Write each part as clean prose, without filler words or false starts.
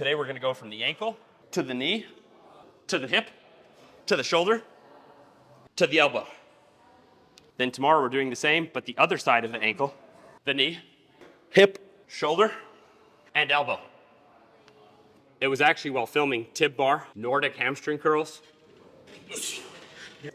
Today we're gonna go from the ankle to the knee, to the hip, to the shoulder, to the elbow. Then tomorrow we're doing the same, but the other side of the ankle, the knee, hip, shoulder, and elbow. It was actually while filming tib bar, Nordic hamstring curls,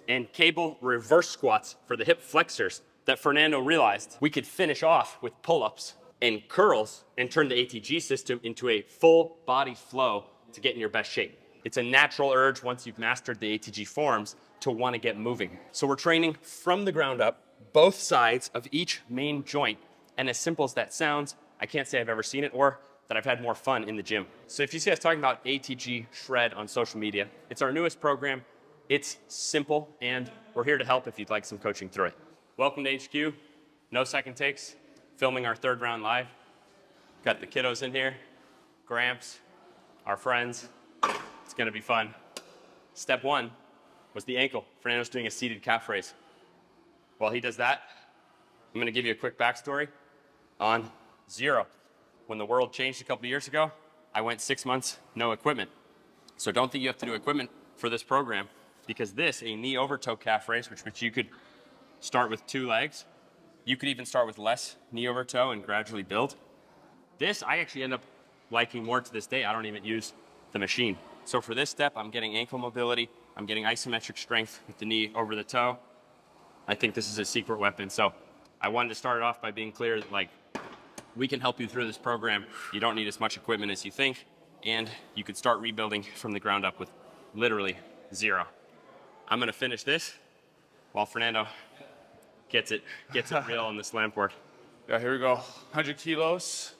and cable reverse squats for the hip flexors that Fernando realized we could finish off with pull-ups and curls and turn the ATG system into a full body flow to get in your best shape. It's a natural urge once you've mastered the ATG forms to want to get moving. So we're training from the ground up, both sides of each main joint. And as simple as that sounds, I can't say I've ever seen it or that I've had more fun in the gym. So if you see us talking about ATG SHRED on social media, it's our newest program. It's simple, and we're here to help if you'd like some coaching through it. Welcome to HQ. No second takes. Filming our third round live. Got the kiddos in here, Gramps, our friends. It's gonna be fun. Step one was the ankle. Fernando's doing a seated calf raise. While he does that, I'm gonna give you a quick backstory on zero. When the world changed a couple years ago, I went 6 months, no equipment. So don't think you have to do equipment for this program, because this, a knee over toe calf raise, which you could start with 2 legs. You could even start with less knee over toe and gradually build. This, I actually end up liking more to this day. I don't even use the machine. So for this step, I'm getting ankle mobility. I'm getting isometric strength with the knee over the toe. I think this is a secret weapon. So I wanted to start it off by being clear that, like, we can help you through this program. You don't need as much equipment as you think, and you could start rebuilding from the ground up with literally zero. I'm gonna finish this while Fernando gets it real on the slam board. Yeah, here we go. 100 kilos.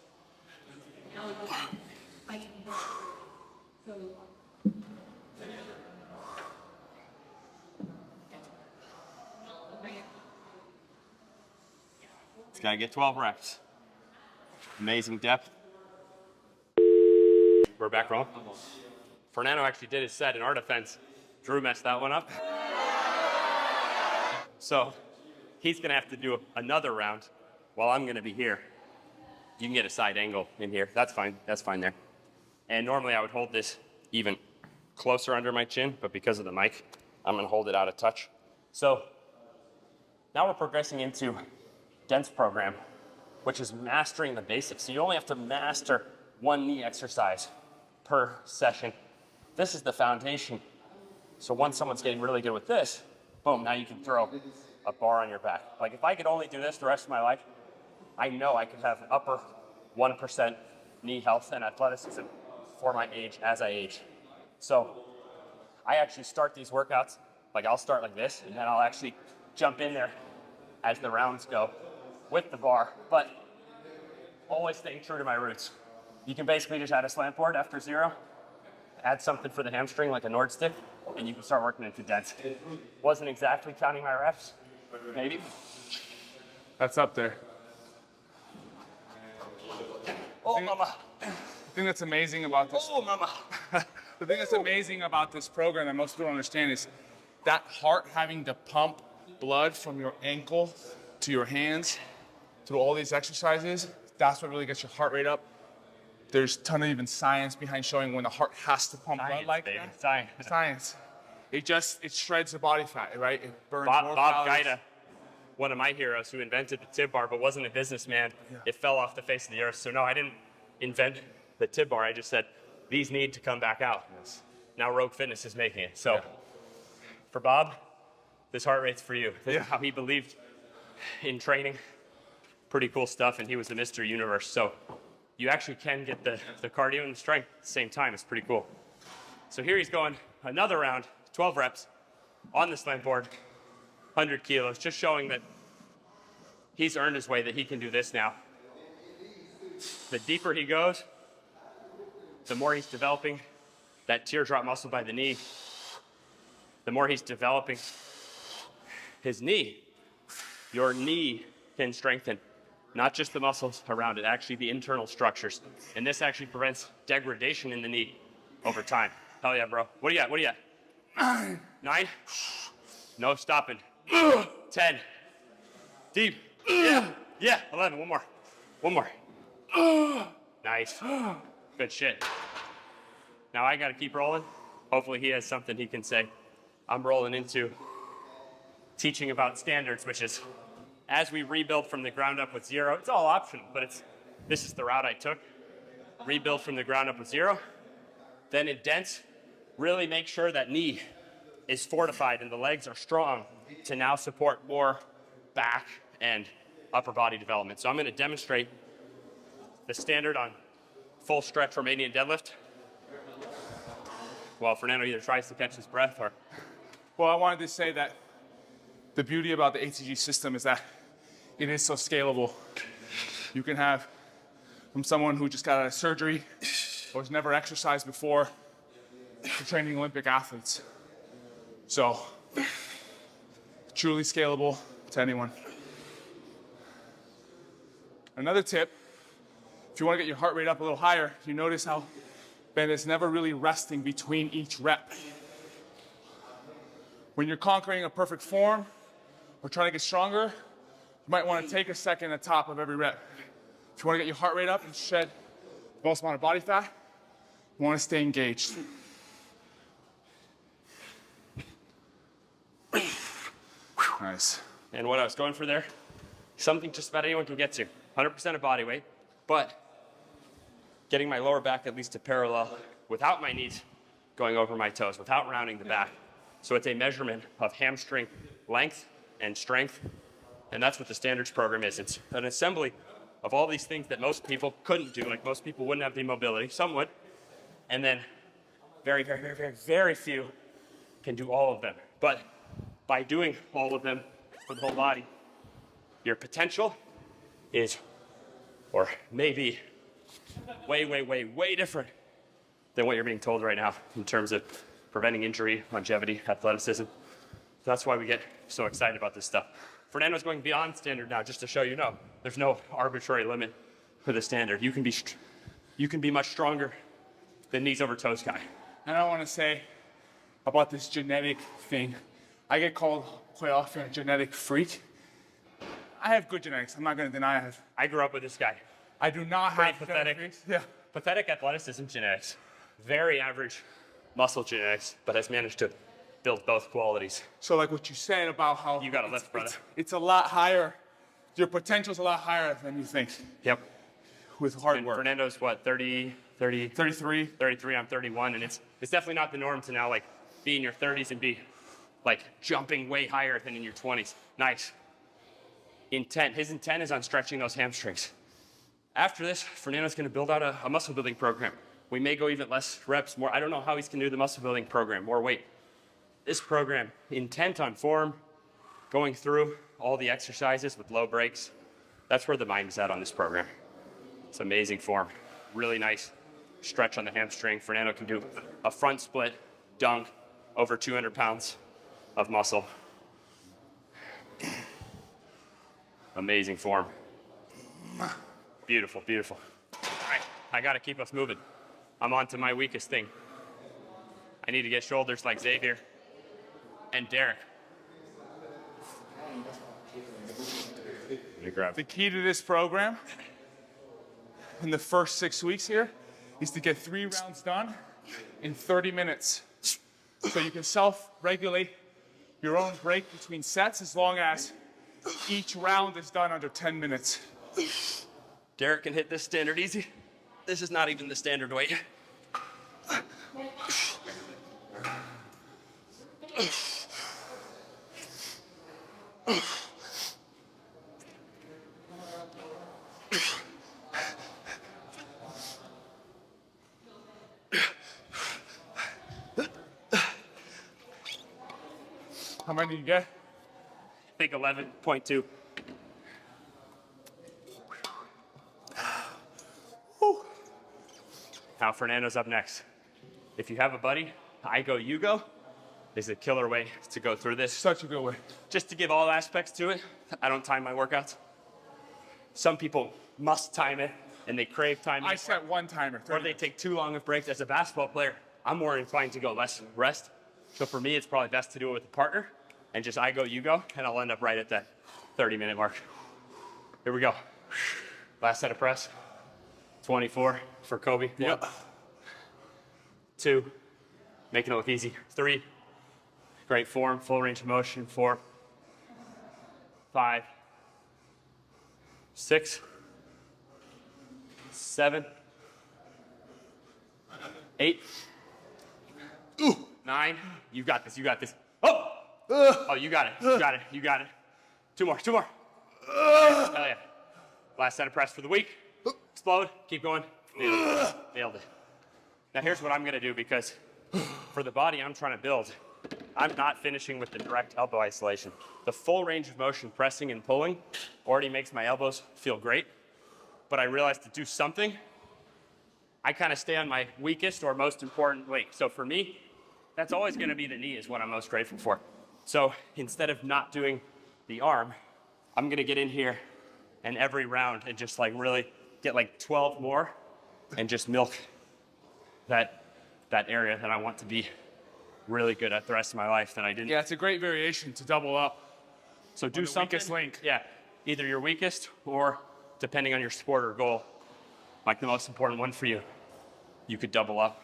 It's gotta get 12 reps. Amazing depth. We're back rolling. Fernando actually did his set in our defense. Drew messed that one up. So he's gonna have to do another round while I'm gonna be here. You can get a side angle in here. That's fine there. And normally I would hold this even closer under my chin, but because of the mic, I'm gonna hold it out of touch. So now we're progressing into dense program, which is mastering the basics. So you only have to master 1 knee exercise per session. This is the foundation. So once someone's getting really good with this, boom, now you can throw a bar on your back. Like, if I could only do this the rest of my life, I know I could have upper 1% knee health and athleticism for my age as I age. So I actually start these workouts, like I'll start like this, and then I'll actually jump in there as the rounds go with the bar, but always staying true to my roots. You can basically just add a slant board after zero, add something for the hamstring like a Nord stick, and you can start working into dense. Wasn't exactly counting my reps, maybe. That's up there. Oh, mama. The thing that's amazing about this. Oh, mama. The thing that's amazing about this program that most people don't understand is that heart having to pump blood from your ankle to your hands through all these exercises. That's what really gets your heart rate up. There's a ton of even science behind showing when the heart has to pump blood like that. Science. It shreds the body fat, right? It burns more Bob calories. Guida, one of my heroes who invented the tib bar but wasn't a businessman, It fell off the face of the earth. So no, I didn't invent the tib bar. I just said, these need to come back out. Yes. Now Rogue Fitness is making it. So for Bob, this heart rate's for you. This is how he believed in training. Pretty cool stuff, and he was the Mr. Universe. So you actually can get the cardio and the strength at the same time. It's pretty cool. So here he's going another round, 12 reps on the slant board, 100 kilos, just showing that he's earned his way, that he can do this now. The deeper he goes, the more he's developing that teardrop muscle by the knee, the more he's developing his knee. Your knee can strengthen, not just the muscles around it, actually the internal structures. And this actually prevents degradation in the knee over time. Hell yeah, bro. What do you got? What do you got? 9? No stopping. 10. Deep. Yeah. 11. One more. Nice. Good shit. Now I gotta keep rolling. Hopefully he has something he can say. I'm rolling into teaching about standards, which is as we rebuild from the ground up with 0, it's all optional, but this is the route I took. Rebuild from the ground up with 0, then indent, really make sure that knee is fortified and the legs are strong to now support more back and upper body development. So I'm gonna demonstrate the standard on full stretch Romanian deadlift while Fernando either tries to catch his breath or... Well, I wanted to say that the beauty about the ATG system is that it is so scalable. You can have from someone who just got out of surgery or has never exercised before to training Olympic athletes. So, truly scalable to anyone. Another tip, if you want to get your heart rate up a little higher, you notice how Ben is never really resting between each rep. When you're conquering a perfect form or trying to get stronger, you might want to take a second at the top of every rep. If you want to get your heart rate up and shed the most amount of body fat, you want to stay engaged. Nice. And what I was going for there, something just about anyone can get to. 100% of body weight, but getting my lower back at least to parallel without my knees going over my toes, without rounding the back. So it's a measurement of hamstring length and strength, and that's what the standards program is. It's an assembly of all these things that most people couldn't do, like most people wouldn't have the mobility, some would, and then very, very, very, very, very few can do all of them. But by doing all of them for the whole body, your potential is, or maybe, way, way, way, way different than what you're being told right now in terms of preventing injury, longevity, athleticism. So that's why we get so excited about this stuff. Fernando's going beyond standard now, just to show you, no, there's no arbitrary limit for the standard. You can be much stronger than knees over toes guy. And I want to say about this genetic thing, I get called quite often a genetic freak. I have good genetics. I'm not going to deny I have. I grew up with this guy. I do not Pretty have pathetic. genetics. Yeah. Pathetic athleticism genetics. Very average muscle genetics, but has managed to build both qualities. So like what you said about how You gotta lift, brother. It's a lot higher. Your potential's a lot higher than you think Yep. with hard And work. Fernando's what, 33? 33, I'm 31, and it's definitely not the norm to now like be in your 30s and be like jumping way higher than in your 20s. Nice. His intent is on stretching those hamstrings. After this, Fernando's gonna build out a muscle building program. We may go even less reps, more. I don't know how he's gonna do the muscle building program, more weight. This program, intent on form, going through all the exercises with low breaks. That's where the mind is at on this program. It's amazing form. Really nice stretch on the hamstring. Fernando can do a front split dunk over 200 pounds of muscle. Amazing form. Beautiful, beautiful. All right, I gotta keep us moving. I'm on to my weakest thing. I need to get shoulders like Xavier and Derek. Let me grab. The key to this program in the first 6 weeks here is to get 3 rounds done in 30 minutes. So you can self-regulate your own break between sets as long as each round is done under 10 minutes. Derek can hit this standard easy. This is not even the standard weight. How many did you get? I think 11.2. Now Fernando's up next. If you have a buddy, I go, you go, is a killer way to go through this. Such a good way. Just to give all aspects to it, I don't time my workouts. Some people must time it, and they crave timing. I set one timer. Or they take too long of breaks. As a basketball player, I'm more inclined to go less rest. So for me, it's probably best to do it with a partner, and just I go, you go, and I'll end up right at that 30-minute mark. Here we go. Last set of press. 24 for Kobe. Yep. 1, 2, making it look easy. 3, great form, full range of motion. 4, 5, 6, 7, 8, 9. You got this, you got this. Oh! Oh, you got it, you got it, you got it. 2 more, 2 more. Hell yeah. Last set of press for the week. Explode, keep going. Nailed it. Nailed it. Now here's what I'm gonna do, because for the body I'm trying to build, I'm not finishing with the direct elbow isolation. The full range of motion, pressing and pulling, already makes my elbows feel great. But I realized to do something, I kind of stay on my weakest or most important weight. So for me, that's always gonna be the knee is what I'm most grateful for. So instead of not doing the arm, I'm gonna get in here and every round and just like really get like 12 more and just milk that area that I want to be really good at the rest of my life that I didn't. Yeah, it's a great variation to double up. So do the something. weakest link. Yeah, either your weakest or depending on your sport or goal, like the most important one for you, you could double up.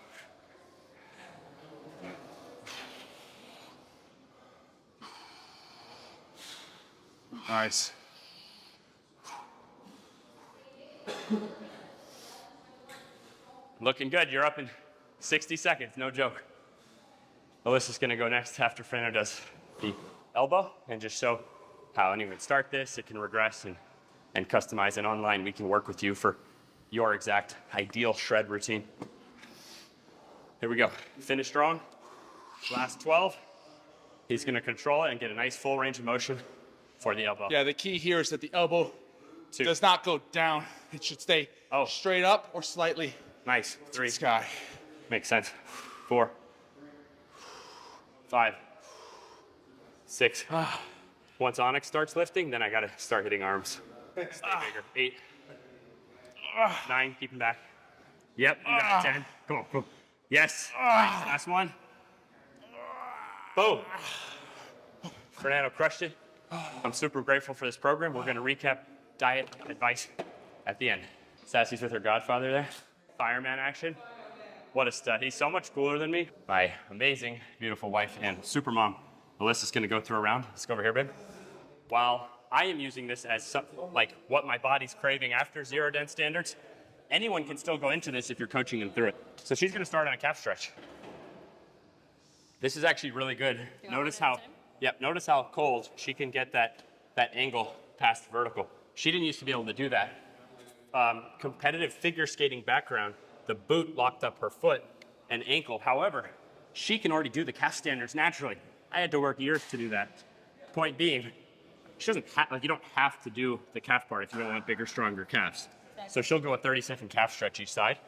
Nice. Looking good. You're up in 60 seconds, no joke. Alyssa's gonna go next after Fernando does the elbow and just show how anyone would start this. It can regress and customize, and online we can work with you for your exact ideal shred routine. Here we go. Finish strong. Last 12. He's gonna control it and get a nice full range of motion for the elbow. Yeah, the key here is that the elbow 2. does not go down. It should stay straight up or slightly Nice. 3. sky. Makes sense. 4, 5, 6. Once Onyx starts lifting, then I gotta start hitting arms. Stay bigger. 8, 9, keep him back. Yep, you got it. 10. Come on, boom. Yes. Nice. Last one. Boom. Fernando crushed it. I'm super grateful for this program. We're gonna recap diet advice at the end. Sassy's with her godfather there. Fireman action. What a stud. He's so much cooler than me. My amazing, beautiful wife and super mom, Alyssa's gonna go through a round. Let's go over here, babe. While I am using this as like what my body's craving after zero dense standards, anyone can still go into this if you're coaching them through it. So she's gonna start on a calf stretch. This is actually really good. Notice how cold she can get that angle past vertical. She didn't used to be able to do that. Competitive figure skating background, the boot locked up her foot and ankle. However, she can already do the calf standards naturally. I had to work years to do that. Point being, she doesn't you don't have to do the calf part if you don't want bigger, stronger calves. So she'll go a 30-second calf stretch each side.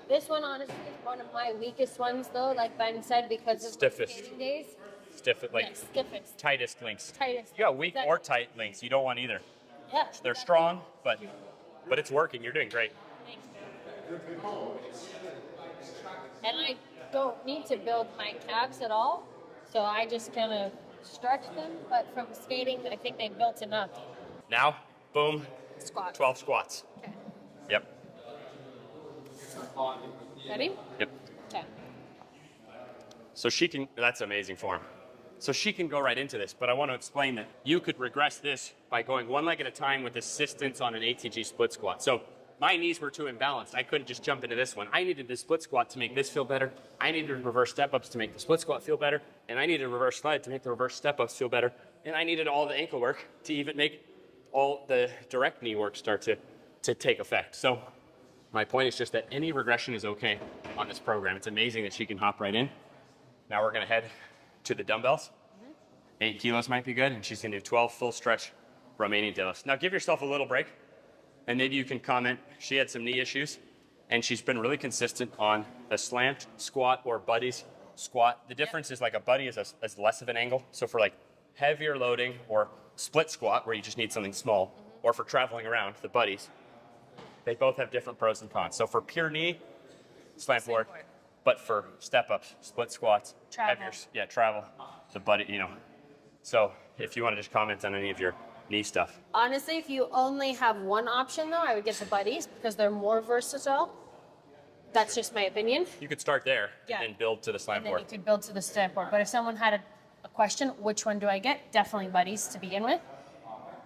This one honestly is one of my weakest ones though, like Ben said, because of Stiffest. skating days. Stiffest, tightest links. Tightest. You got weak or tight links. You don't want either. Yeah. They're strong, but it's working. You're doing great. Thanks. And I don't need to build my calves at all, so I just kind of stretch them. But from skating, I think they built enough. Now, boom, Squats. 12 squats. Okay. Yep. Ready? Yep. Okay. So she can, that's amazing form. So she can go right into this, but I want to explain that you could regress this by going one leg at a time with assistance on an ATG split squat. So my knees were too imbalanced. I couldn't just jump into this one. I needed the split squat to make this feel better. I needed reverse step-ups to make the split squat feel better. And I needed reverse slide to make the reverse step-ups feel better. And I needed all the ankle work to even make all the direct knee work start to take effect. So my point is just that any regression is okay on this program. It's amazing that she can hop right in. Now we're gonna head to the dumbbells. 8 kilos might be good, and she's gonna do 12 full stretch Romanian deadlifts. Now give yourself a little break, and maybe you can comment. She had some knee issues, and she's been really consistent on a slant squat or buddies squat. The difference is like a buddy is less of an angle. So for like heavier loading or split squat where you just need something small, or for traveling around, the buddies, they both have different pros and cons. So for pure knee, slant board. But for step-ups, split squats, Travel. heavier, travel, the buddy, you know. So if you want to just comment on any of your knee stuff. Honestly, if you only have one option though, I would get the buddies because they're more versatile. That's just my opinion. You could start there Yeah. and then build to the slam And then board. you could build to the stamp board. But if someone had a question, which one do I get? Definitely buddies to begin with.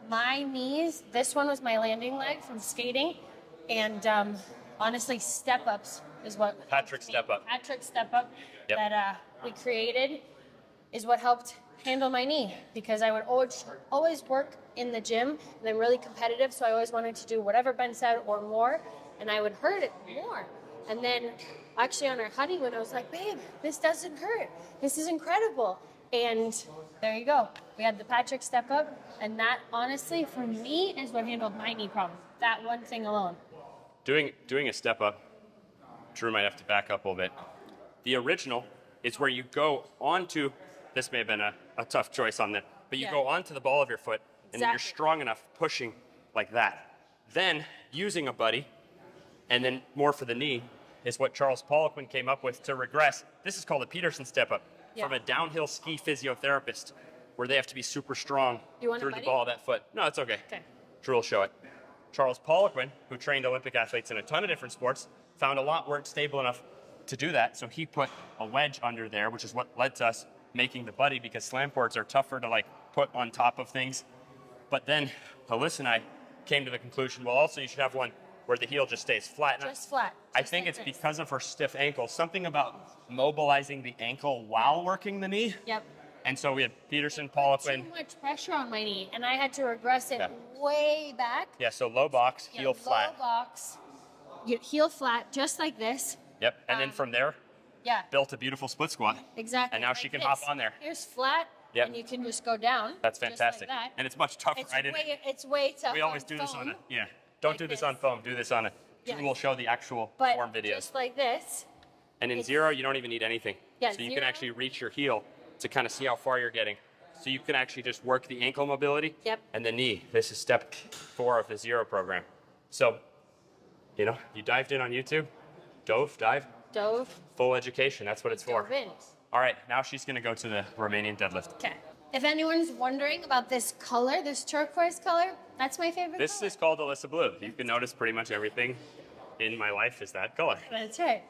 My knees, this one was my landing leg from skating. And honestly, step-ups is what... Patrick step-up. Patrick step-up Yep. that we created is what helped handle my knee, because I would always work in the gym, and I'm really competitive, so I always wanted to do whatever Ben said or more, and I would hurt it more. And then actually on our honeymoon, I was like, babe, this doesn't hurt. This is incredible. And there you go. We had the Patrick step up, and that honestly, for me, is what handled my knee problem. That one thing alone. Doing a step up, Drew might have to back up a little bit. The original is where you go onto, this may have been a tough choice on that, but you Yeah. go onto the ball of your foot, and then you're Exactly. strong enough pushing like that. Then using a buddy, and then more for the knee, is what Charles Poliquin came up with to regress. This is called a Peterson step up Yeah. from a downhill ski physiotherapist, where they have to be super strong You want a through the buddy? ball of that foot. No, it's okay. Okay. Drew will show it. Charles Poliquin, who trained Olympic athletes in a ton of different sports, found a lot weren't stable enough to do that, so he put a wedge under there, which is what led to us making the buddy, because slam boards are tougher to like put on top of things. But then Alyssa and I came to the conclusion, well, also you should have one where the heel just stays flat. And Just flat. I Just think like it's this. because of her stiff ankle, something about mobilizing the ankle while working the knee. Yep. And so we had Peterson, Too Poliquin. much pressure on my knee, and I had to regress it Yeah. way back. Yeah, so low box, Yeah, heel flat. Low box, heel flat, just like this. Yep. And then from there, Yeah, built a beautiful split squat. exactly. And now she can hop on there. Here's flat, Yep. and you can just go down. That's just like fantastic. that. And it's much tougher. It's way tough. We always on do this on foam, a, yeah. Don't like do this this. on foam. Do this on a, Yeah. Drew will show the actual but form videos. just like this. And in it's- zero, you don't even need anything. Yeah, so you can zero. actually reach your heel to kind of see how far you're getting. So you can actually just work the ankle mobility Yep. and the knee. This is step 4 of the zero program. So, you dived in on YouTube, dove, Dove. full education. That's what it's for. Dove in. All right, now she's going to go to the Romanian deadlift. Okay. If anyone's wondering about this color, this turquoise color, that's my favorite This color. is called Alyssa Blue. You can notice pretty much everything in my life is that color. That's right.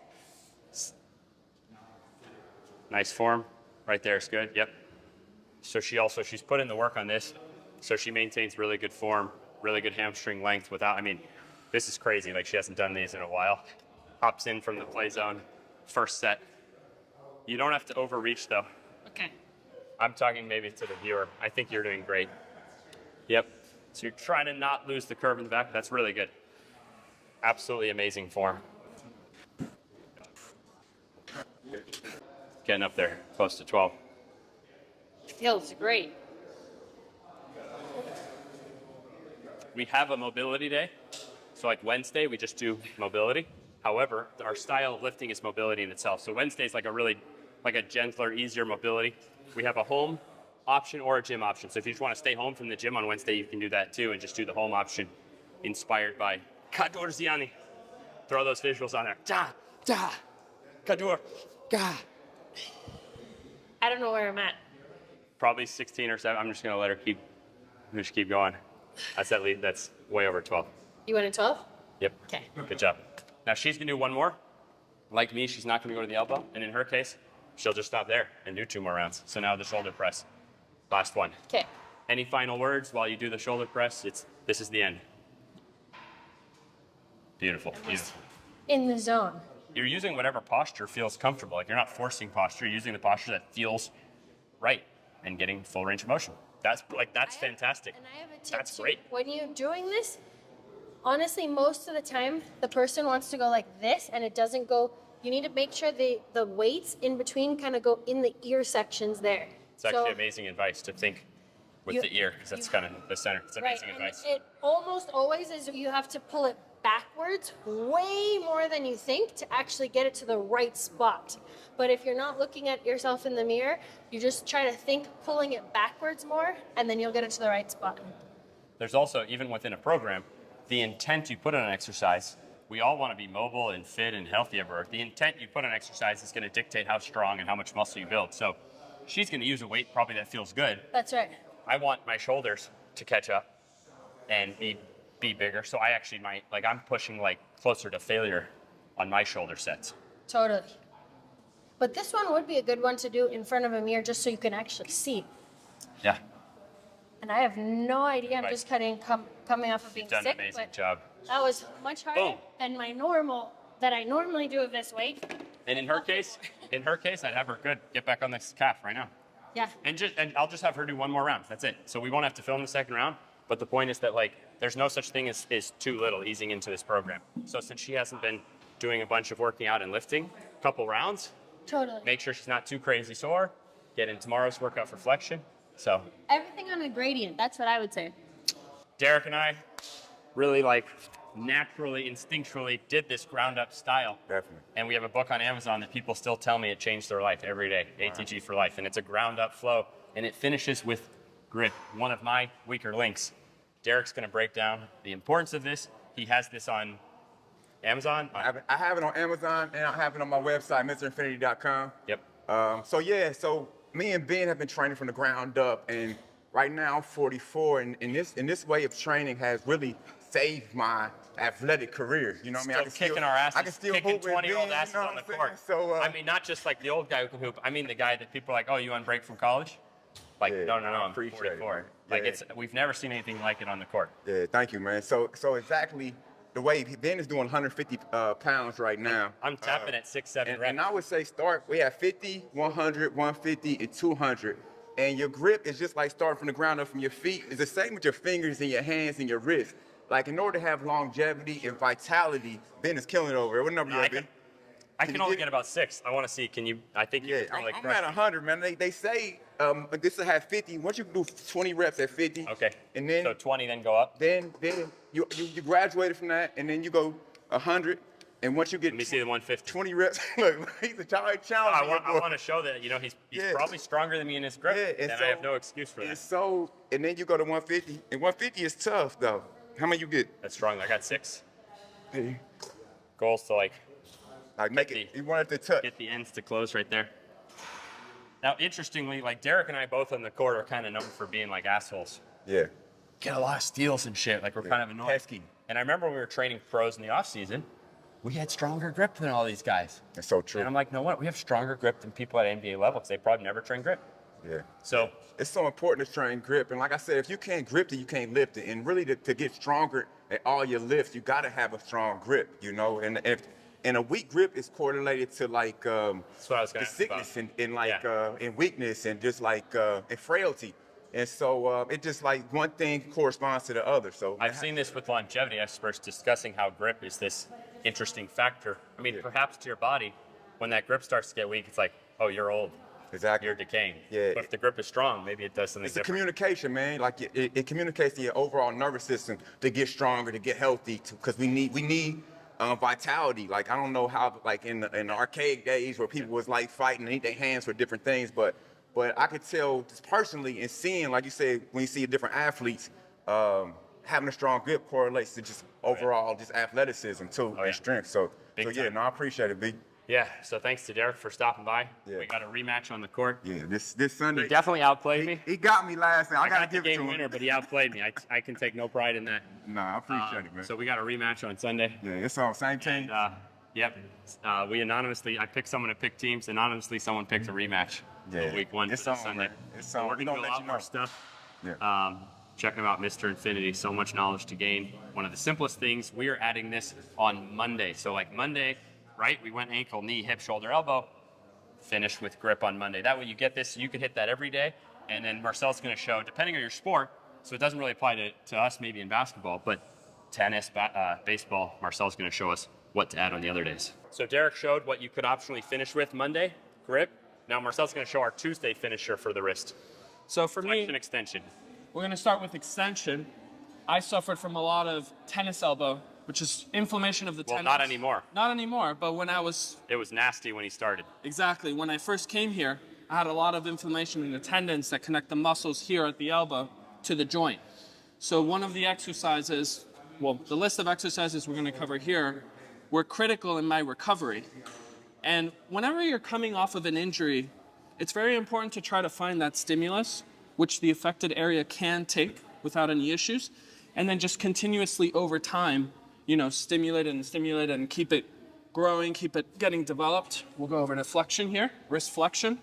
Nice form. Right there is good. Yep. So she's put in the work on this. So she maintains really good form, really good hamstring length without, this is crazy. Like she hasn't done these in a while. Hops in from the play zone. First set. You don't have to overreach though. Okay. I'm talking maybe to the viewer. I think you're doing great. Yep. So you're trying to not lose the curve in the back. That's really good. Absolutely amazing form. Getting up there, close to 12. Feels great. We have a mobility day. So like Wednesday, we just do mobility. However, our style of lifting is mobility in itself. So Wednesday is like a gentler, easier mobility. We have a home option or a gym option. So if you just want to stay home from the gym on Wednesday, you can do that too and just do the home option inspired by Kador Ziani. Throw those visuals on there. Da, da, Kador, ga. I don't know where I'm at. Probably 16 or 7. I'm just going to let her keep going. That's way over 12. You went in 12? Yep. Okay. Good job. Now she's gonna do one more. Like me, she's not gonna go to the elbow, and in her case, she'll just stop there and do 2 more rounds. So now the shoulder press. Last one. Okay. Any final words while you do the shoulder press? This is the end. Beautiful. Beautiful. In the zone. You're using whatever posture feels comfortable. Like you're not forcing posture, you're using the posture that feels right and getting full range of motion. That's fantastic. And I have a tip That's too. great. When you're doing this, honestly, most of the time, the person wants to go like this, and it doesn't go. You need to make sure the weights in between kind of go in the ear sections there. It's actually amazing advice to think with You- the ear, because that's kind of the center. It's amazing and advice. it almost always is you have to pull it backwards way more than you think to actually get it to the right spot. But if you're not looking at yourself in the mirror, you just try to think pulling it backwards more, and then you'll get it to the right spot. There's also, even within a program, the intent you put on an exercise. We all want to be mobile and fit and healthy ever. The intent you put on exercise is going to dictate how strong and how much muscle you build. So she's going to use a weight probably that feels good. That's right. I want my shoulders to catch up and be bigger. So I actually I'm pushing like closer to failure on my shoulder sets. Totally. But this one would be a good one to do in front of a mirror just so you can actually see. Yeah. And I have no idea. I'm Right. just coming off of being You've done sick. an amazing but job. That was much harder Boom. than I normally do of this weight. And in her case, I'd have her get back on this calf right now. Yeah. And I'll just have her do one more round. That's it. So we won't have to film the second round. But the point is that like there's no such thing as too little easing into this program. So since she hasn't been doing a bunch of working out and lifting, a couple rounds, Totally. make sure she's not too crazy sore. Get in tomorrow's workout for flexion. So Everything on a gradient. That's what I would say. Derek and I really like naturally, instinctually did this ground up style. Definitely. And we have a book on Amazon that people still tell me it changed their life every day, ATG for life. And it's a ground up flow. And it finishes with grip, one of my weaker links. Derek's going to break down the importance of this. He has this on Amazon. I have it on Amazon, and I have it on my website, MrInfinity.com. Yep. So me and Ben have been training from the ground up, and right now I'm 44, and this way of training has really saved my athletic career. You know what I mean? I can Kicking our asses, I can still kicking hoop with 20-year-old Ben, asses you know on the what I'm court. saying? So, I mean, not just like the old guy who can hoop. I mean the guy that people are like, oh, you on break from college? Like, Yeah, no, I I'm appreciate 44. it, Like, yeah. we've never seen anything like it on the court. Yeah, thank you, man. So exactly the way Ben is doing 150 pounds right now. I'm tapping at 6-7 reps. And I would say start, we have 50, 100, 150, and 200. And your grip is just like starting from the ground up from your feet. It's the same with your fingers and your hands and your wrists. Like in order to have longevity and vitality, Ben is killing it over here. What number you at, Ben? I can only get about 6. I want to see. Can you? I think you Yeah, can probably I'm crush at 100, man. They say this will have 50. Once you do 20 reps at 50, it. Okay. and then so 20, then go up. then you graduated from that, and then you go 100, and once you get Let me see the 150. 20 reps, look, he's a challenge. I want to show that he's Yeah. probably stronger than me in his grip, Yeah, and and I have no excuse for that. And then you go to 150, and 150 is tough though. How many you get? That's strong. I got 6 Yeah. goals to like Make it. You want it to touch. get the ends to close right there. Now, interestingly, like Derek and I both on the court are kind of known for being like assholes. Yeah. Get a lot of steals and shit. Like we're kind of annoying. Pesky. And I remember when we were training pros in the off season, we had stronger grip than all these guys. That's so true. And I'm like, no, what? We have stronger grip than people at NBA level because they probably never train grip. Yeah. So It's so important to train grip. And like I said, if you can't grip it, you can't lift it. And really to get stronger at all your lifts, you got to have a strong grip, you know? And a weak grip is correlated to like that's what I was going the to sickness and like Yeah. and weakness and just like and frailty. And so it just like one thing corresponds to the other. So I've seen this with longevity experts discussing how grip is this interesting factor. I mean, perhaps to your body, when that grip starts to get weak, it's like, oh, you're old. Exactly. You're decaying. Yeah. But if the grip is strong, maybe it does something It's a different. communication, man. Like it communicates to your overall nervous system to get stronger, to get healthy, because we need vitality. Like I don't know how, like in the arcade days where people was like fighting and eat their hands for different things, but I could tell just personally and seeing, like you said, when you see different athletes, having a strong grip correlates to just overall just athleticism too yeah. and strength. So Big yeah, time. no, I appreciate it, B. Yeah, so thanks to Derek for stopping by. Yeah. We got a rematch on the court. Yeah, this Sunday. He definitely outplayed me. He got me last night. I gotta got the give it to game him. winner, but he outplayed me. I can take no pride in that. Nah, I appreciate it, man. So we got a rematch on Sunday. Yeah, it's all same team. Yep. We anonymously, I picked someone to pick teams. Anonymously, someone picked a rematch. Yeah. For week 1 It's for on, Sunday. man. It's So on. we're We gonna do gonna a let lot you more know. stuff. Yeah. Check them out, Mr. Infinity. So much knowledge to gain. One of the simplest things. We are adding this on Monday. So like Monday, right? We went ankle, knee, hip, shoulder, elbow. Finish with grip on Monday. That way you get this. You can hit that every day. And then Marcel's going to show, depending on your sport. So it doesn't really apply to us maybe in basketball, but tennis, baseball. Marcel's going to show us what to add on the other days. So Derek showed what you could optionally finish with Monday, grip. Now Marcel's going to show our Tuesday finisher for the wrist. So for Flexion me, extension. we're going to start with extension. I suffered from a lot of tennis elbow, which is inflammation of the Well, tendons. not anymore. Not anymore, but when I was, It was nasty when he started. exactly, when I first came here, I had a lot of inflammation in the tendons that connect the muscles here at the elbow to the joint. So one of the exercises, well, the list of exercises we're going to cover here were critical in my recovery. And whenever you're coming off of an injury, it's very important to try to find that stimulus, which the affected area can take without any issues, and then just continuously over time, stimulate it and keep it growing, keep it getting developed. We'll go over to flexion here, wrist flexion.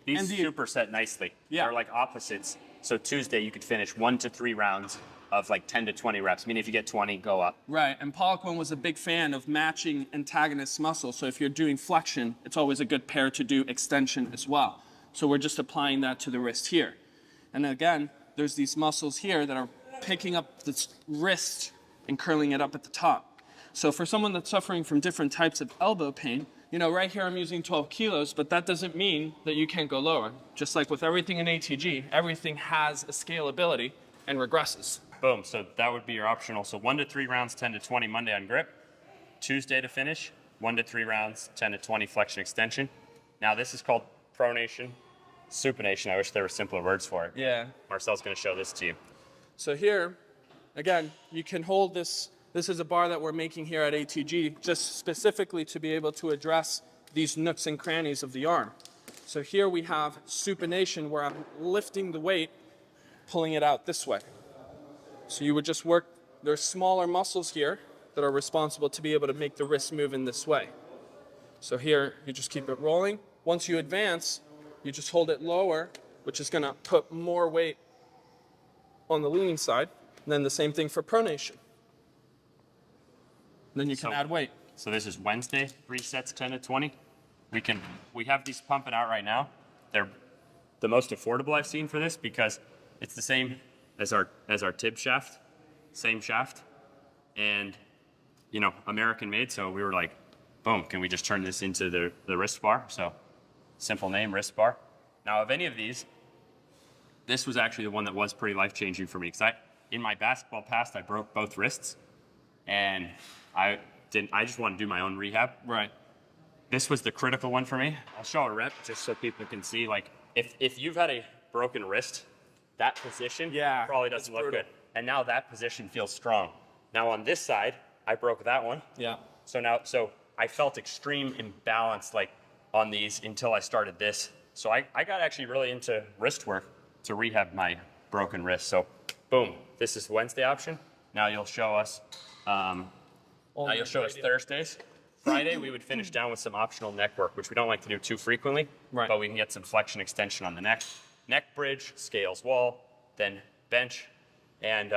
These superset nicely. Yeah. They're like opposites. So Tuesday you could finish 1 to 3 rounds of like 10 to 20 reps. I mean, if you get 20, go up. Right, and Poliquin was a big fan of matching antagonist muscle. So if you're doing flexion, it's always a good pair to do extension as well. So we're just applying that to the wrist here. And again, there's these muscles here that are picking up the wrist and curling it up at the top. So for someone that's suffering from different types of elbow pain, you know, right here I'm using 12 kilos, but that doesn't mean that you can't go lower. Just like with everything in ATG, everything has a scalability and regresses. Boom. So that would be your optional. So 1 to 3 rounds, 10 to 20 Monday on grip. Tuesday to finish, 1 to 3 rounds, 10 to 20 flexion extension. Now this is called pronation, supination. I wish there were simpler words for it. Yeah. Marcel's going to show this to you. So here, again, you can hold this. This is a bar that we're making here at ATG just specifically to be able to address these nooks and crannies of the arm. So here we have supination where I'm lifting the weight, pulling it out this way. So you would just work, there's smaller muscles here that are responsible to be able to make the wrist move in this way. So here, you just keep it rolling. Once you advance, you just hold it lower, which is gonna put more weight on the leaning side. And then the same thing for pronation. And then you can add weight. So this is Wednesday, 3 sets, 10 to 20. We have these pumping out right now. They're the most affordable I've seen for this because it's the same as our tib shaft, same shaft, and you know, American made. So we were like, boom, can we just turn this into the wrist bar? So simple name, wrist bar. Now of any of these, this was actually the one that was pretty life-changing for me because in my basketball past, I broke both wrists, and I just want to do my own rehab. Right. This was the critical one for me. I'll show a rep just so people can see. Like, if you've had a broken wrist, that position probably doesn't look good. And now that position feels strong. Now on this side, I broke that one. Yeah. So I felt extreme imbalance like on these until I started this. So I got actually really into wrist work to rehab my broken wrist. So boom, this is the Wednesday option. Now you'll show us Thursdays. Friday, we would finish down with some optional neck work, which we don't like to do too frequently, but we can get some flexion extension on the neck. Neck bridge, scales wall, then bench, and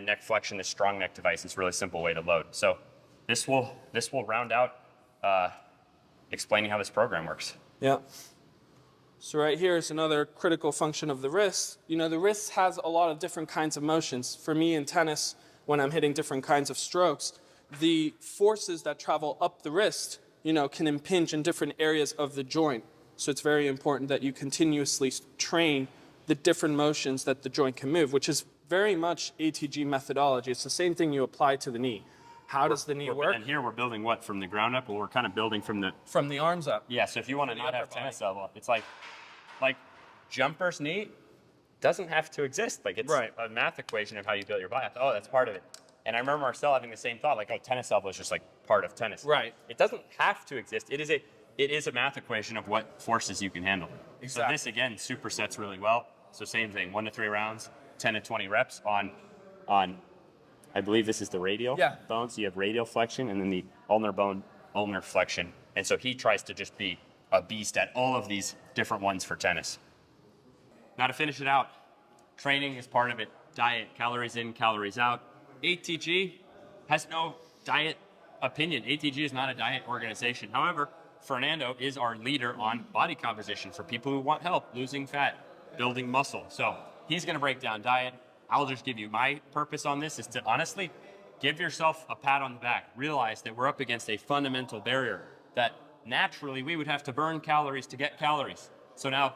neck flexion, this strong neck device. It's a really simple way to load. So this will round out explaining how this program works. Yeah. So right here is another critical function of the wrist. You know, the wrist has a lot of different kinds of motions. For me in tennis, when I'm hitting different kinds of strokes, the forces that travel up the wrist, you know, can impinge in different areas of the joint. So it's very important that you continuously train the different motions that the joint can move, which is very much ATG methodology. It's the same thing you apply to the knee. How does the knee work? And here we're building what, from the ground up? Well, we're kind of building from the arms up. Yeah, so if you want to not have tennis elbow, it's like jumper's knee doesn't have to exist. Like it's a math equation of how you build your body. Oh, that's part of it. And I remember Marcel having the same thought, like, oh, tennis elbow is just like part of tennis. Right. It doesn't have to exist. It is a math equation of what forces you can handle. Exactly. So this, again, supersets really well. So same thing, 1 to 3 rounds, 10 to 20 reps on I believe this is the radial bone. So you have radial flexion and then the ulnar bone, ulnar flexion. And so he tries to just be a beast at all of these different ones for tennis. Now to finish it out, training is part of it. Diet, calories in, calories out. ATG has no diet opinion. ATG is not a diet organization. However, Fernando is our leader on body composition for people who want help losing fat, building muscle. So he's going to break down diet. I'll just give you my purpose on this is to honestly give yourself a pat on the back. Realize that we're up against a fundamental barrier that naturally we would have to burn calories to get calories. So now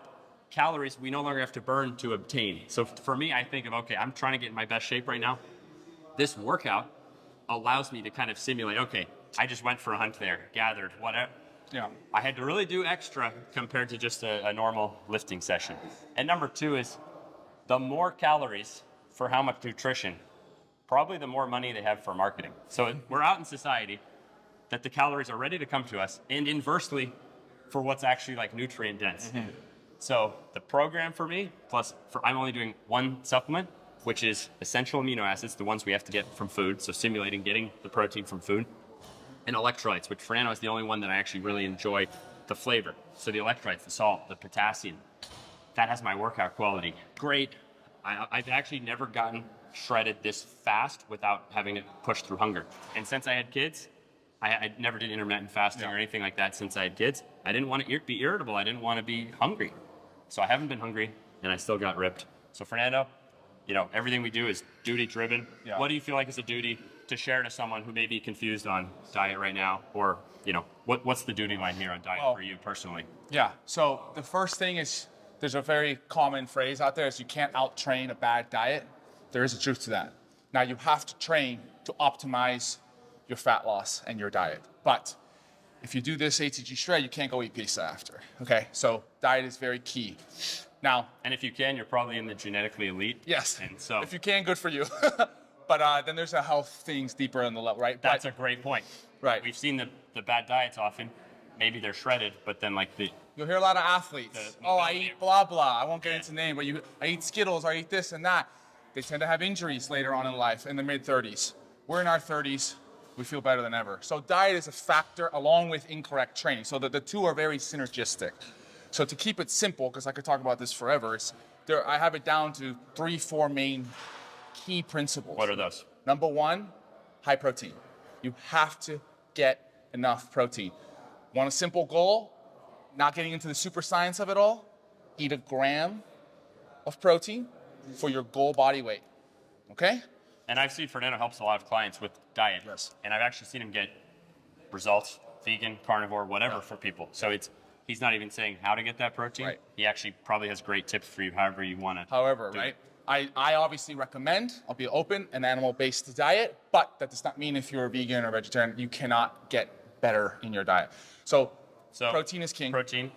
calories we no longer have to burn to obtain. So for me, I think of, okay, I'm trying to get in my best shape right now. This workout allows me to kind of simulate, okay, I just went for a hunt there, gathered, whatever. Yeah. I had to really do extra compared to just a normal lifting session. And number 2 is the more calories for how much nutrition, probably the more money they have for marketing. So we're out in society that the calories are ready to come to us, and inversely for what's actually like nutrient dense. Mm-hmm. So the program for me, I'm only doing 1 supplement, which is essential amino acids, the ones we have to get from food. So simulating getting the protein from food. and electrolytes, which Fernando is the only one that I actually really enjoy the flavor. So the electrolytes, the salt, the potassium, that has my workout quality. Great. I've actually never gotten shredded this fast without having to push through hunger. And since I had kids, I never did intermittent fasting or anything like that since I had kids. I didn't want to be irritable. I didn't want to be hungry. So I haven't been hungry, and I still got ripped. So Fernando, you know, everything we do is duty driven. Yeah. What do you feel like is a duty to share to someone who may be confused on diet right now? Or, you know, what's the duty line here on diet for you personally? Yeah, so the first thing is, there's a very common phrase out there is you can't out-train a bad diet. There is a truth to that. Now, you have to train to optimize your fat loss and your diet. But if you do this ATG shred, you can't go eat pizza after, okay? So diet is very key. Now, And if you can, you're probably in the genetically elite. yes, And so if you can, good for you. But then there's a health things deeper in the level, right? that's a great point. Right. We've seen the bad diets often. Maybe they're shredded, but then like You'll hear a lot of athletes. Oh, I eat blah, blah. I won't get into name, but I eat Skittles, I eat this and that. They tend to have injuries later on in life in the mid-30s. We're in our 30s. We feel better than ever. So diet is a factor along with incorrect training. So the two are very synergistic. So to keep it simple, because I could talk about this forever, I have it down to 3-4 main key principles. what are those? Number one, high protein. You have to get enough protein. Want a simple goal? Not getting into the super science of it all? Eat a gram of protein for your goal body weight. Okay? And I've seen Fernando helps a lot of clients with diet. Yes. And I've actually seen him get results, vegan, carnivore, whatever for people. So he's not even saying how to get that protein. Right. He actually probably has great tips for you, however you want to. However, do right? it. I obviously recommend, I'll be open, an animal-based diet, but that does not mean if you're a vegan or vegetarian, you cannot get better in your diet. So protein is king. Protein.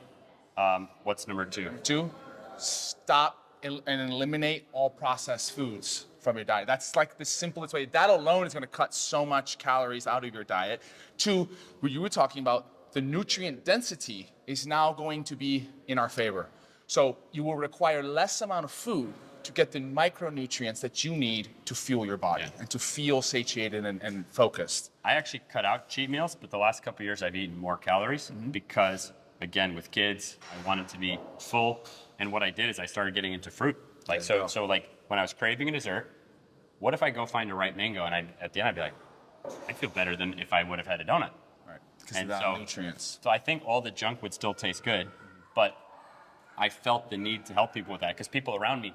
What's number 2? 2, stop and eliminate all processed foods from your diet. That's like the simplest way. That alone is going to cut so much calories out of your diet. 2, what you were talking about, the nutrient density is now going to be in our favor. So you will require less amount of food to get the micronutrients that you need to fuel your body and to feel satiated and focused. I actually cut out cheat meals, but the last couple of years I've eaten more calories because, again, with kids, I wanted to be full. And what I did is I started getting into fruit. Like so like when I was craving a dessert, what if I go find a ripe mango and at the end I'd be like, I feel better than if I would have had a donut. Right. Because of that nutrients. So I think all the junk would still taste good, but I felt the need to help people with that because people around me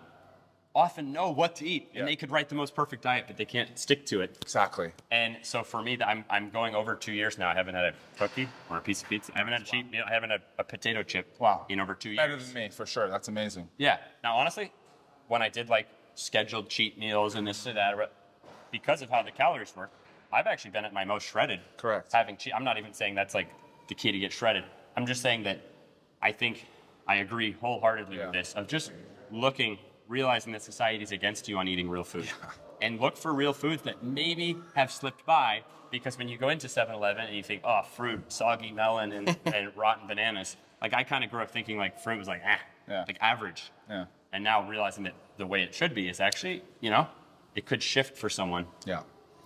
often know what to eat and they could write the most perfect diet, but they can't stick to it. Exactly. And so for me, I'm going over 2 years now. I haven't had a cookie or a piece of pizza. I haven't had a cheat meal. I haven't had a potato chip in over 2 years. Better than me, for sure. That's amazing. Yeah. Now, honestly, when I did like scheduled cheat meals and this and that, because of how the calories work, I've actually been at my most shredded. Correct. I'm not even saying that's like the key to get shredded. I'm just saying that I think I agree wholeheartedly with this of just realizing that society's against you on eating real food. And look for real foods that maybe have slipped by because when you go into 7-Eleven and you think, oh, fruit, soggy melon, and rotten bananas, like I kind of grew up thinking like fruit was like, like average. Yeah. And now realizing that the way it should be is actually, it could shift for someone. Yeah.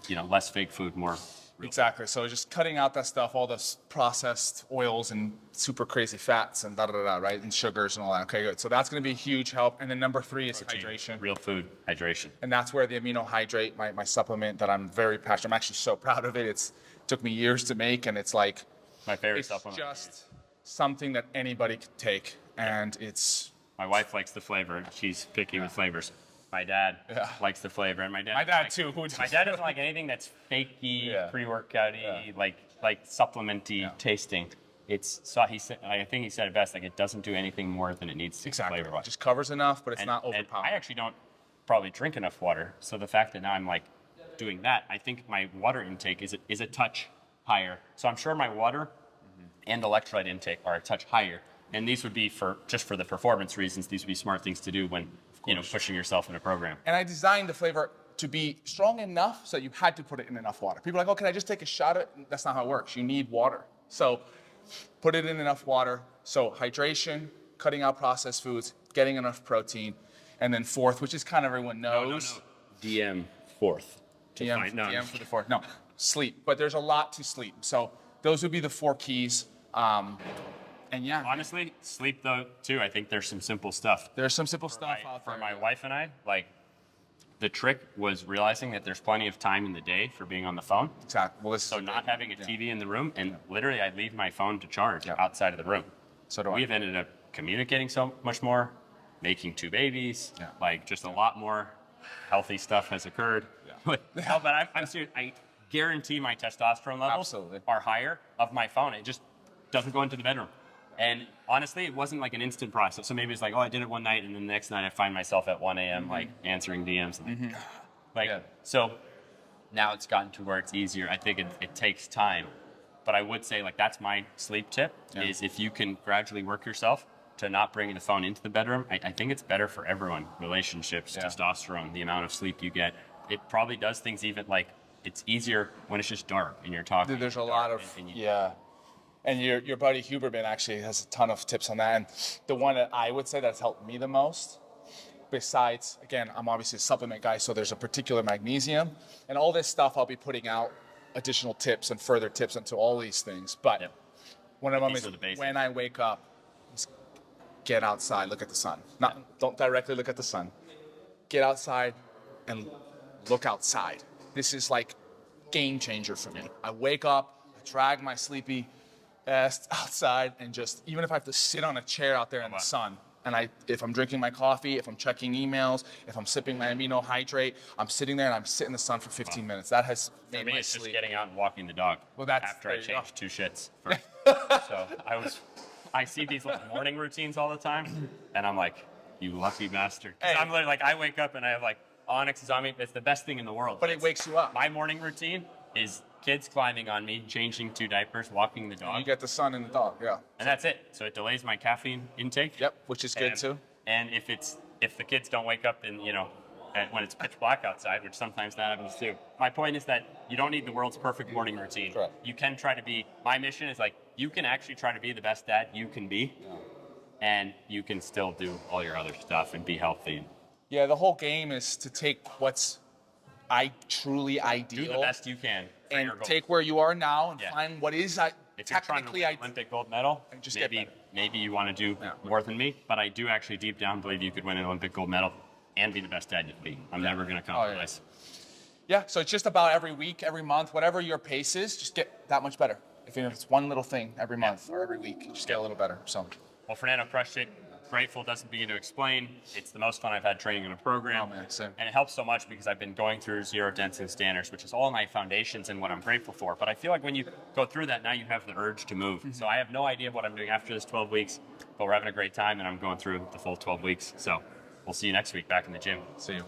Less fake food, more real Exactly. So just cutting out that stuff, all the processed oils and super crazy fats and right? And sugars and all that. Okay, good. So that's going to be a huge help. And then number 3 is protein, hydration. real food, hydration. And that's where the amino hydrate, my supplement that I'm very passionate. I'm actually so proud of it. It took me years to make, and it's like My favorite it's supplement. just something that anybody could take, and it's. My wife likes the flavor. She's picky with flavors. My dad likes the flavor, and my dad Too. My dad doesn't like anything that's fakey, pre-workouty, like supplementy tasting. I think he said it best. Like it doesn't do anything more than it needs to. Exactly. Flavor-wise. It just covers enough, but it's not And overpowering. I actually don't probably drink enough water. So the fact that now I'm like doing that, I think my water intake is a touch higher. So I'm sure my water and electrolyte intake are a touch higher. And these would be for the performance reasons. These would be smart things to do when pushing yourself in a program. And I designed the flavor to be strong enough so you had to put it in enough water. People are like, oh, can I just take a shot of it? That's not how it works. You need water. So put it in enough water. So hydration, cutting out processed foods, getting enough protein, and then 4th, which is kind of everyone knows. DM 4th. DM for the 4th. No. sleep. But there's a lot to sleep. So those would be the 4 keys. And yeah, Honestly, sleep though too. I think there's some simple stuff. there's some simple stuff out there. For my wife and I, like the trick was realizing that there's plenty of time in the day for being on the phone. Exactly. Well, So not having a TV in the room, and literally I'd leave my phone to charge Yeah. outside of the room. So do I. We've ended up communicating so much more, making 2 babies, Yeah. like just a lot more healthy stuff has occurred. No, but I'm serious. I guarantee my testosterone levels Absolutely. are higher of my phone. It just doesn't go into the bedroom. And honestly, it wasn't like an instant process. So maybe it's like, oh, I did it one night, and then the next night I find myself at 1 a.m. like answering DMs. And So now it's gotten to where it's easier. I think it takes time. But I would say like that's my sleep tip is if you can gradually work yourself to not bring the phone into the bedroom, I think it's better for everyone. Relationships, testosterone, the amount of sleep you get. It probably does things even like it's easier when it's just dark and you're talking. There's a lot of, And your buddy Huberman actually has a ton of tips on that. And the one that I would say that's helped me the most, besides, again, I'm obviously a supplement guy, so there's a particular magnesium. And all this stuff, I'll be putting out additional tips and further tips into all these things. But one of them These is are the basics. when I wake up, just get outside, look at the sun. Don't directly look at the sun. Get outside and look outside. This is like game changer for me. I wake up, I drag my sleepy ass outside, and just, even if I have to sit on a chair out there in the sun, and if I'm drinking my coffee, if I'm checking emails, if I'm sipping my amino hydrate, I'm sitting there and I'm sitting in the sun for 15 minutes. That has made For me, my it's just sleep. getting out and walking the dog. Well, that's- after I there you go. changed 2 shits. So I see these little morning routines all the time, and I'm like, you lucky bastard. 'Cause I'm literally like, I wake up and I have like Onyx is on me. It's the best thing in the world. But it wakes you up. My morning routine is kids climbing on me, changing 2 diapers, walking the dog, You get the sun and the dog, and that's it. So it delays my caffeine intake. Yep, which is good And- too. And if the kids don't wake up and when it's pitch black outside, which sometimes that happens too. My point is that you don't need the world's perfect morning routine. Correct. You can try to be. My mission is like you can actually try to be the best dad you can be, and you can still do all your other stuff and be healthy. Yeah, the whole game is to take what's truly Do ideal the best you can for and your goal. take where you are now and Yeah. find what is If you're trying to technically win an Olympic gold medal, And just get better. maybe you want to do more than me, but I do actually deep down believe you could win an Olympic gold medal and be the best dad you can be. I'm never going to compromise. Yeah, so it's just about every week, every month, whatever your pace is, just get that much better. If it's one little thing every month or every week, just get a little better. So, Well, Fernando crushed it. Grateful doesn't begin to explain. It's the most fun I've had training in a program. Oh, man, same. And it helps so much because I've been going through zero density standards, which is all my foundations and what I'm grateful for. But I feel like when you go through that, now you have the urge to move. So I have no idea what I'm doing after this 12 weeks, but we're having a great time and I'm going through the full 12 weeks. So we'll see you next week back in the gym. see you.